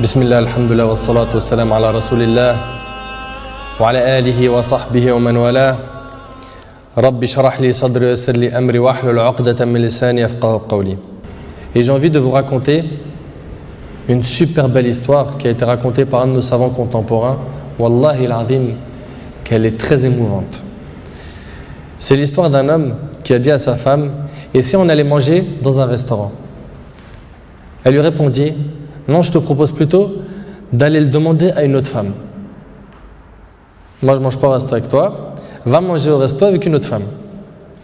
بسم الله الحمد لله والصلاة والسلام على رسول الله وعلى آله وصحبه ومن والاه رب اشرح لي صدري ويسر لي أمري واحلل عقدة من لساني يفقهوا قولي. Et j'ai envie de vous raconter une super belle histoire qui a été racontée par un de nos savants contemporains. Wallahi al-azim, qu'elle est très émouvante. C'est l'histoire d'un homme qui a dit à sa femme: et si on allait manger dans un restaurant? Elle lui répondit: non, je te propose plutôt d'aller le demander à une autre femme. Moi, je ne mange pas au resto avec toi, va manger au resto avec une autre femme.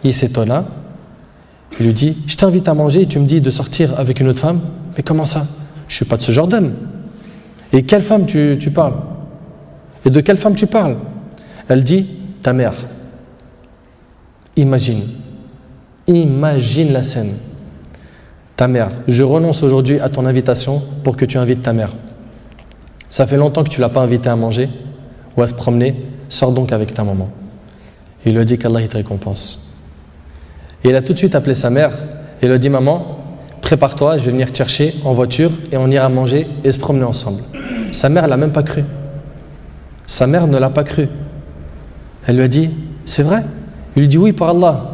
Il s'étonna, il lui dit: je t'invite à manger et tu me dis de sortir avec une autre femme? Mais comment ça? Je ne suis pas de ce genre d'homme. Et quelle femme tu parles? Et de quelle femme tu parles? Elle dit: ta mère. Imagine la scène. Ta mère, je renonce aujourd'hui à ton invitation pour que tu invites ta mère. Ça fait longtemps que tu ne l'as pas invitée à manger ou à se promener, sors donc avec ta maman. Il lui a dit qu'Allah te récompense. Et il a tout de suite appelé sa mère et lui a dit: maman, prépare-toi, je vais venir te chercher en voiture et on ira manger et se promener ensemble. Sa mère ne l'a même pas cru. Sa mère ne l'a pas cru. Elle lui a dit: c'est vrai? Il lui dit: oui, par Allah.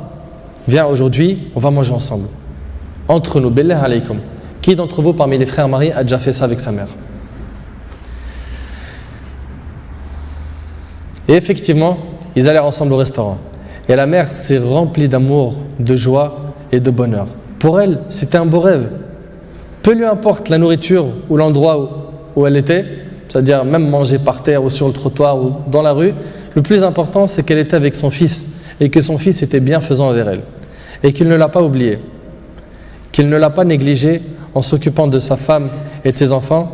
Viens aujourd'hui, on va manger ensemble. Entre nous, billah alaykum. Qui d'entre vous parmi les frères mariés a déjà fait ça avec sa mère? Et effectivement, ils allèrent ensemble au restaurant. Et la mère s'est remplie d'amour, de joie et de bonheur. Pour elle, c'était un beau rêve. Peu lui importe la nourriture ou l'endroit où elle était, c'est-à-dire même manger par terre ou sur le trottoir ou dans la rue, le plus important, c'est qu'elle était avec son fils et que son fils était bienfaisant envers elle. Et qu'il ne l'a pas oublié, qu'il ne l'a pas négligé en s'occupant de sa femme et de ses enfants,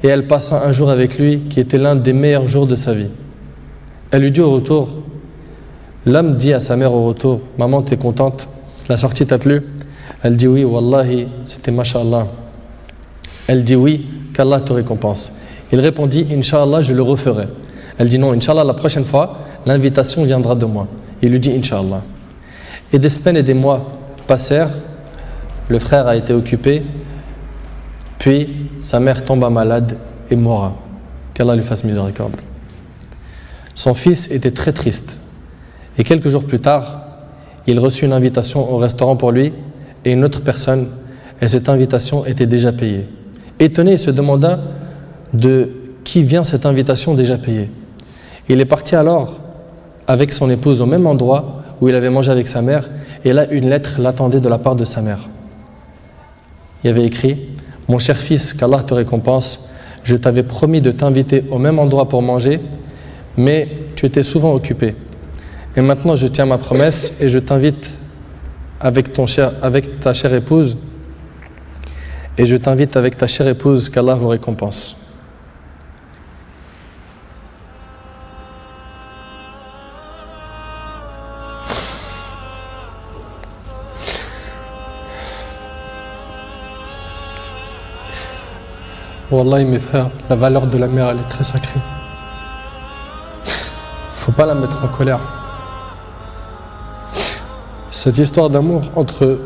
et elle passa un jour avec lui qui était l'un des meilleurs jours de sa vie. Elle lui dit au retour, l'homme dit à sa mère au retour: maman, t'es contente? La sortie t'a plu? Elle dit: oui, wallahi, c'était masha'Allah. Elle dit: oui, qu'Allah te récompense. Il répondit: Inch'Allah, je le referai. Elle dit: non, Inch'Allah, la prochaine fois, l'invitation viendra de moi. Il lui dit: Inch'Allah. Et des semaines et des mois passèrent, le frère a été occupé, puis sa mère tomba malade et mourra. Qu'Allah lui fasse miséricorde. Son fils était très triste. Et quelques jours plus tard, il reçut une invitation au restaurant pour lui et une autre personne, et cette invitation était déjà payée. Étonné, il se demanda de qui vient cette invitation déjà payée. Il est parti alors avec son épouse au même endroit où il avait mangé avec sa mère, et là une lettre l'attendait de la part de sa mère. Il y avait écrit: mon cher fils, qu'Allah te récompense, je t'avais promis de t'inviter au même endroit pour manger, mais tu étais souvent occupé. Et maintenant je tiens ma promesse et je t'invite avec ta chère épouse, et je t'invite avec ta chère épouse, qu'Allah vous récompense. Wallahi mes frères, la valeur de la mère, elle est très sacrée. Faut pas la mettre en colère. Cette histoire d'amour entre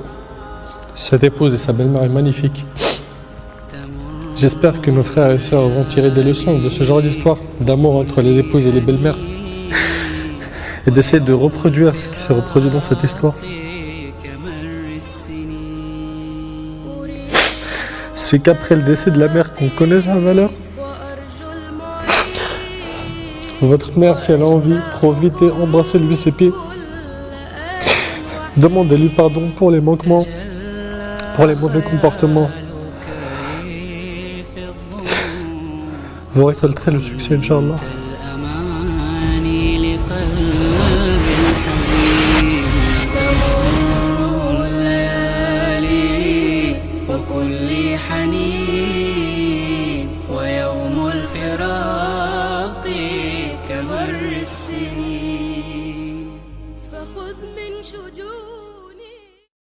cette épouse et sa belle-mère est magnifique. J'espère que nos frères et sœurs vont tirer des leçons de ce genre d'histoire d'amour entre les épouses et les belles-mères et d'essayer de reproduire ce qui s'est reproduit dans cette histoire. C'est qu'après le décès de la mère qu'on connaît sa valeur. Votre mère, si elle a envie, profitez, embrassez-lui ses pieds. Demandez-lui pardon pour les manquements, pour les mauvais comportements. Vous récolterez le succès, Inch'Allah.